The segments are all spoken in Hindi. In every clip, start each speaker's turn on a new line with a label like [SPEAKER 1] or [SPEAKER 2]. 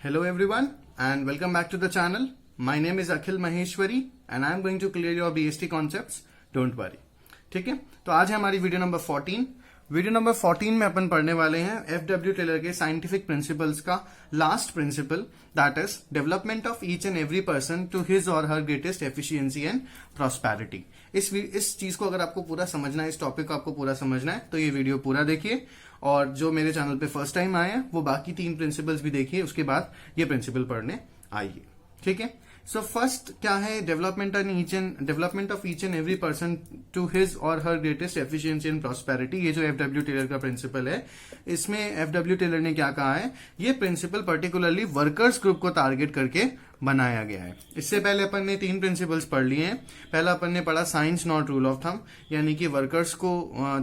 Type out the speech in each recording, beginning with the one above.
[SPEAKER 1] Hello everyone and welcome back to the channel. My name is Akhil Maheshwari and I am going to clear your BST concepts. Don't worry. ठीक है, तो आज है हमारी वीडियो नंबर 14. वीडियो नंबर 14 में अपन पढ़ने वाले हैं FW टेलर के साइंटिफिक प्रिंसिपल्स का last principle, that is development of each and every person to his or her greatest efficiency and prosperity. इस चीज को अगर आपको पूरा समझना है, इस टॉपिक को आपको पूरा समझना है, तो ये वीडियो पूरा देखिए. और जो मेरे चैनल पे फर्स्ट टाइम आए हैं वो बाकी 3 प्रिंसिपल्स भी देखिए, उसके बाद ये प्रिंसिपल पढ़ने आइए. ठीक है, सो फर्स्ट क्या है, development of each and every person to his or her greatest efficiency and prosperity. ये जो FW टेलर का प्रिंसिपल है, इसमें FW टेलर ने क्या कहा है, ये प्रिंसिपल पर्टिकुलरली वर्कर्स ग्रुप को टारगेट करके बनाया गया है. इससे पहले अपन ने 3 प्रिंसिपल्स पढ़ लिए हैं. पहला अपन ने पढ़ा science not rule of thumb, यानी कि वर्कर्स को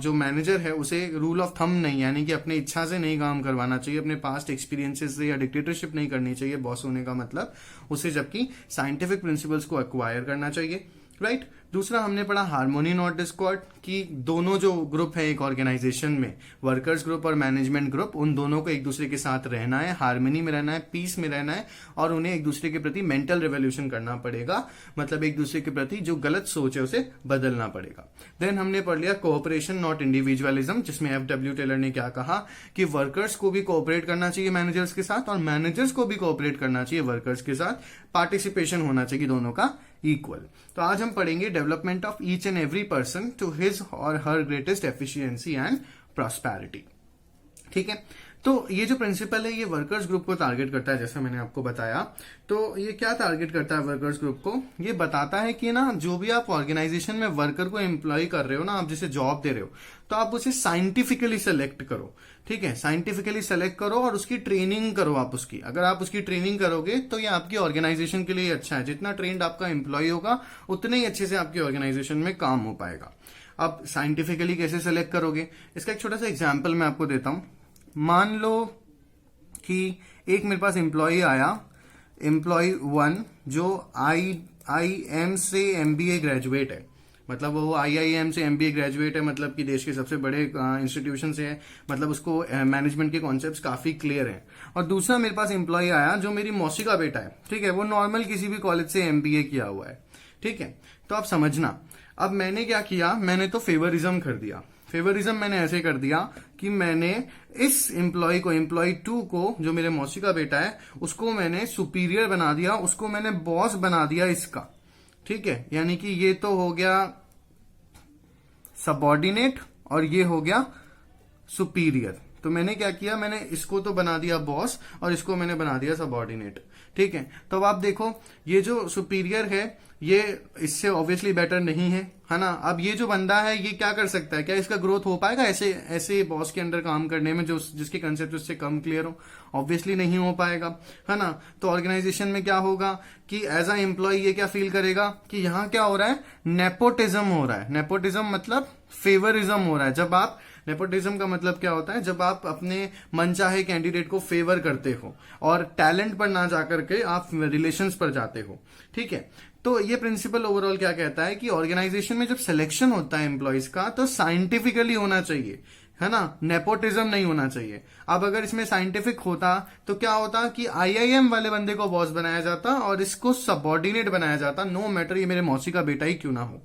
[SPEAKER 1] जो मैनेजर है उसे रूल ऑफ थंब नहीं, यानी कि अपनी इच्छा से नहीं काम करवाना चाहिए, अपने पास्ट एक्सपीरियंसेस से या डिक्टेटरशिप नहीं करनी चाहिए बॉस होने का मतलब उसे, जबकि साइंटिफिक प्रिंसिपल्स को एक्वायर करना चाहिए. राइट. दूसरा हमने पढ़ा हार्मोनी नॉट डिस्कॉर्ड, कि दोनों जो ग्रुप है एक ऑर्गेनाइजेशन में, वर्कर्स ग्रुप और मैनेजमेंट ग्रुप, उन दोनों को एक दूसरे के साथ रहना है, हार्मनी में रहना है, पीस में रहना है, और उन्हें एक दूसरे के प्रति मेंटल रेवोल्यूशन करना पड़ेगा, मतलब एक दूसरे के प्रति जो गलत सोच है उसे बदलना पड़ेगा. देन हमने पढ़ लिया कोऑपरेशन नॉट इंडिविजुअलिज्म, जिसमें FW टेलर ने क्या कहा कि वर्कर्स को भी कोऑपरेट करना चाहिए मैनेजर्स के साथ, और मैनेजर्स को भी कोऑपरेट करना चाहिए वर्कर्स के साथ, पार्टिसिपेशन होना चाहिए दोनों का इक्वल. तो आज हम पढ़ेंगे development of each and every person to his or her greatest efficiency and prosperity. ठीक है, तो ये जो प्रिंसिपल है ये वर्कर्स ग्रुप को टारगेट करता है, जैसा मैंने आपको बताया. तो ये क्या टारगेट करता है वर्कर्स ग्रुप को, ये बताता है कि ना जो भी आप ऑर्गेनाइजेशन में वर्कर को एम्प्लॉय कर रहे हो ना, आप जिसे जॉब दे रहे हो, तो आप उसे साइंटिफिकली सेलेक्ट करो. ठीक है, साइंटिफिकली सेलेक्ट करो और उसकी ट्रेनिंग करो आप उसकी. अगर आप उसकी ट्रेनिंग करोगे तो ये आपकी ऑर्गेनाइजेशन के लिए अच्छा है. जितना ट्रेंड आपका एम्प्लॉय होगा उतने ही अच्छे से आपकी ऑर्गेनाइजेशन में काम हो पाएगा. अब साइंटिफिकली कैसे सेलेक्ट करोगे, इसका एक छोटा सा एग्जाम्पल मैं आपको देता हूं. मान लो कि एक मेरे पास एम्प्लॉय आया, एम्प्लॉय 1, जो IIM से MBA ग्रेजुएट है, मतलब वो IIM से MBA ग्रेजुएट है, मतलब कि देश के सबसे बड़े इंस्टीट्यूशन से है, मतलब उसको मैनेजमेंट के कॉन्सेप्ट्स काफी क्लियर हैं. और दूसरा मेरे पास एम्प्लॉय आया जो मेरी मौसी का बेटा है. ठीक है, वो नॉर्मल किसी भी कॉलेज से MBA किया हुआ है. ठीक है, तो आप समझना, अब मैंने क्या किया, मैंने तो फेवरिज्म कर दिया. फेवरिज्म मैंने ऐसे कर दिया कि मैंने इस एम्प्लॉय को, एम्प्लॉय 2 को, जो मेरे मौसी का बेटा है, उसको मैंने सुपीरियर बना दिया, उसको मैंने बॉस बना दिया इसका. ठीक है, यानी कि ये तो हो गया सबऑर्डिनेट और ये हो गया सुपीरियर. तो मैंने क्या किया, मैंने इसको तो बना दिया बॉस और इसको मैंने बना दिया सबऑर्डिनेट. ठीक है, तो अब आप देखो, ये जो सुपीरियर है ये इससे ऑब्वियसली बेटर नहीं है ना. अब ये जो बंदा है ये क्या कर सकता है, क्या इसका ग्रोथ हो पाएगा ऐसे बॉस के अंडर काम करने में जो जिसके कंसेप्ट उससे कम क्लियर हो? ऑब्वियसली नहीं हो पाएगा, है ना. तो ऑर्गेनाइजेशन में क्या होगा कि एज अ एम्प्लॉय ये क्या फील करेगा कि यहाँ क्या हो रहा है, नेपोटिज्म हो रहा है. नेपोटिज्म मतलब फेवरिज्म हो रहा है. जब आप, नेपोटिज्म का मतलब क्या होता है, जब आप अपने मनचाहे कैंडिडेट को फेवर करते हो और टैलेंट पर ना जाकर के आप रिलेशंस पर जाते हो. ठीक है, तो ये प्रिंसिपल ओवरऑल क्या कहता है कि ऑर्गेनाइजेशन में जब सिलेक्शन होता है एम्प्लॉयज का तो साइंटिफिकली होना चाहिए, है ना, नेपोटिज्म नहीं होना चाहिए. अब अगर इसमें साइंटिफिक होता तो क्या होता कि IIM वाले बंदे को बॉस बनाया जाता और इसको सबऑर्डिनेट बनाया जाता, नो मैटर ये मेरे मौसी का बेटा ही क्यों ना हो.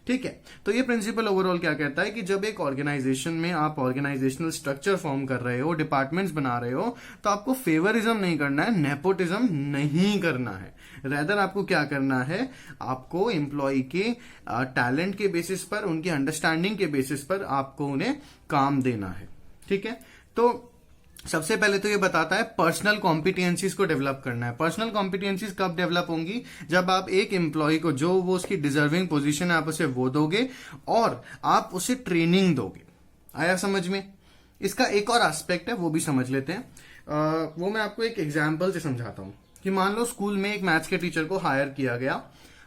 [SPEAKER 1] ठीक है, तो ये प्रिंसिपल ओवरऑल क्या कहता है कि जब एक ऑर्गेनाइजेशन में आप ऑर्गेनाइजेशनल स्ट्रक्चर फॉर्म कर रहे हो, डिपार्टमेंट्स बना रहे हो, तो आपको फेवरिज्म नहीं करना है, नेपोटिज्म नहीं करना है. रेदर आपको क्या करना है, आपको एम्प्लॉय के टैलेंट के बेसिस पर, उनकी अंडरस्टैंडिंग के बेसिस पर आपको उन्हें काम देना है. ठीक है, तो सबसे पहले तो ये बताता है पर्सनल कॉम्पिटेंसीज को डेवलप करना है. पर्सनल कॉम्पिटेंसीज कब डेवलप होंगी, जब आप एक एम्प्लॉय को, जो वो उसकी डिजर्विंग पोजीशन है, आप उसे वो दोगे और आप उसे ट्रेनिंग दोगे. आया समझ में? इसका एक और एस्पेक्ट है, वो भी समझ लेते हैं. वो मैं आपको एक एग्जाम्पल से समझाता हूं कि मान लो स्कूल में एक मैथ्स के टीचर को हायर किया गया.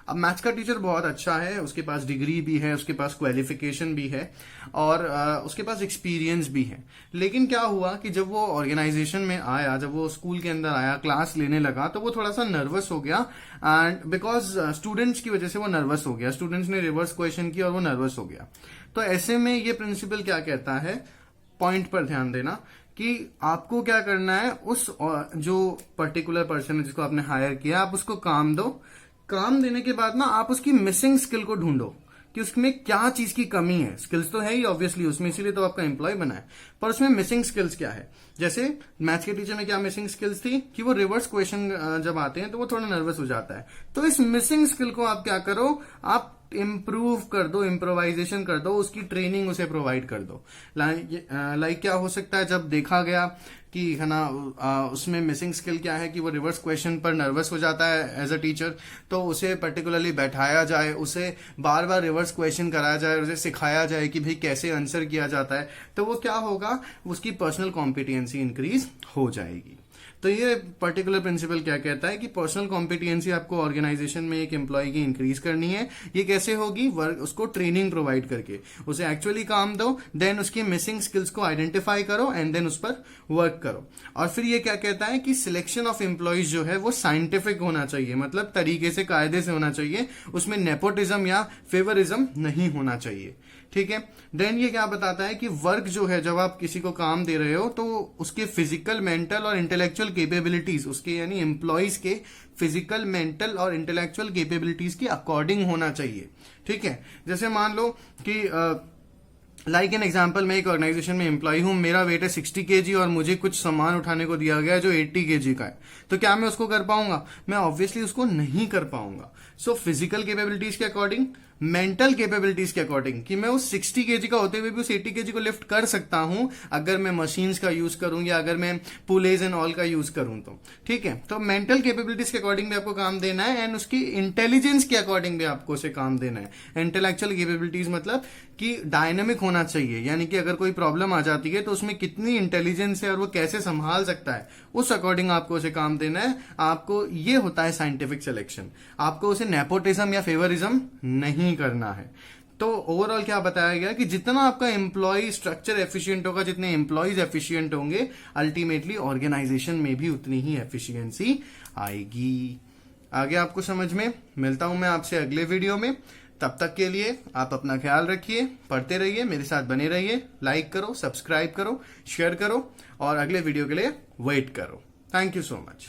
[SPEAKER 1] अब मैथ्स का टीचर बहुत अच्छा है, उसके पास डिग्री भी है, उसके पास क्वालिफिकेशन भी है और उसके पास एक्सपीरियंस भी है. लेकिन क्या हुआ कि जब वो ऑर्गेनाइजेशन में आया, जब वो स्कूल के अंदर आया, क्लास लेने लगा, तो वो थोड़ा सा नर्वस हो गया. एंड बिकॉज स्टूडेंट्स की वजह से वो नर्वस हो गया. स्टूडेंट्स ने रिवर्स क्वेश्चन किया और वो नर्वस हो गया. तो ऐसे में ये प्रिंसिपल क्या कहता है, पॉइंट पर ध्यान देना, कि आपको क्या करना है, उस जो पर्टिकुलर पर्सन है जिसको आपने हायर किया, आप उसको काम दो। काम देने के बाद ना आप उसकी मिसिंग स्किल को ढूंढो कि उसमें क्या चीज की कमी है। स्किल्स तो है ही ऑब्वियसली उसमें, इसीलिए तो आपका एम्प्लॉय बना है, पर उसमें मिसिंग स्किल्स क्या है। जैसे मैथ्स के टीचर में क्या मिसिंग स्किल्स थी कि वो रिवर्स क्वेश्चन जब आते हैं तो वो थोड़ा नर्वस हो जाता है। तो इस मिसिंग स्किल को आप क्या करो, आप इम्प्रूव कर दो, इम्प्रोवाइजेशन कर दो, उसकी ट्रेनिंग उसे प्रोवाइड कर दो। लाइक क्या हो सकता है, जब देखा गया कि है ना उसमें मिसिंग स्किल क्या है कि वो रिवर्स क्वेश्चन पर नर्वस हो जाता है एज अ टीचर, तो उसे पर्टिकुलरली बैठाया जाए, उसे बार बार रिवर्स क्वेश्चन कराया जाए, उसे सिखाया जाए कि भाई कैसे आंसर किया जाता है, तो वो क्या होगा, उसकी पर्सनल कॉम्पिटियंसी इंक्रीज हो जाएगी। तो ये पर्टिकुलर प्रिंसिपल क्या कहता है कि पर्सनल कॉम्पिटियंसी आपको ऑर्गेनाइजेशन में एक एम्प्लॉय की इंक्रीज करनी है। ये कैसे होगी, वर्क उसको ट्रेनिंग प्रोवाइड करके, उसे एक्चुअली काम दो, देन उसकी मिसिंग स्किल्स को आइडेंटिफाई करो एंड देन उस पर वर्क करो। और फिर ये क्या कहता है कि सिलेक्शन ऑफ एम्प्लॉयज जो है वो साइंटिफिक होना चाहिए, मतलब तरीके से, कायदे से होना चाहिए, उसमें नेपोटिज्म या फेवरिज्म नहीं होना चाहिए। ठीक है। देन ये क्या बताता है कि वर्क जो है, जब आप किसी को काम दे रहे हो तो उसके फिजिकल, मेंटल और इंटेलेक्चुअल केपेबिलिटीज, उसके यानी एम्प्लॉयज के फिजिकल, मेंटल और इंटेलेक्चुअल केपेबिलिटीज के अकॉर्डिंग होना चाहिए। ठीक है। जैसे मान लो कि लाइक एन एग्जाम्पल, मैं एक ऑर्गेनाइजेशन में एम्प्लॉय हूं, मेरा वेट है 60 kg और मुझे कुछ सामान उठाने को दिया गया है जो 80 kg का है, तो क्या मैं उसको कर पाऊंगा? मैं ऑब्वियसली उसको नहीं कर पाऊंगा। सो फिजिकल केपेबिलिटीज के अकॉर्डिंग, मेंटल केपेबिलिटीज के अकॉर्डिंग, कि मैं उस 60 kg का होते हुए भी उस 80 kg को लिफ्ट कर सकता हूं अगर मैं मशीन्स का यूज करूं या अगर मैं पुलेज एंड ऑल का यूज करूं तो। ठीक है। तो मेंटल केपेबिलिटीज के अकॉर्डिंग भी आपको काम देना है एंड उसकी इंटेलिजेंस के अकॉर्डिंग भी आपको उसे काम देना है। इंटेलेक्चुअल केपेबिलिटीज मतलब कि डायनेमिक होना चाहिए, यानी कि अगर कोई प्रॉब्लम आ जाती है तो उसमें कितनी इंटेलिजेंस है और वो कैसे संभाल सकता है, उस अकॉर्डिंग आपको उसे काम देना है। आपको ये होता है साइंटिफिक सिलेक्शन। आपको उसे नेपोटिज्म या फेवरिज्म नहीं करना है। तो ओवरऑल क्या बताया गया कि जितना आपका एम्प्लॉय स्ट्रक्चर एफिशिएंट होगा, जितने एम्प्लॉयज एफिशिएंट होंगे, अल्टीमेटली ऑर्गेनाइजेशन में भी उतनी ही एफिशिएंसी आएगी। आगे आपको समझ में। मिलता हूं मैं आपसे अगले वीडियो में। तब तक के लिए आप अपना ख्याल रखिए, पढ़ते रहिए, मेरे साथ बने रहिए, लाइक करो, सब्सक्राइब करो, शेयर करो और अगले वीडियो के लिए वेट करो। Thank you so much.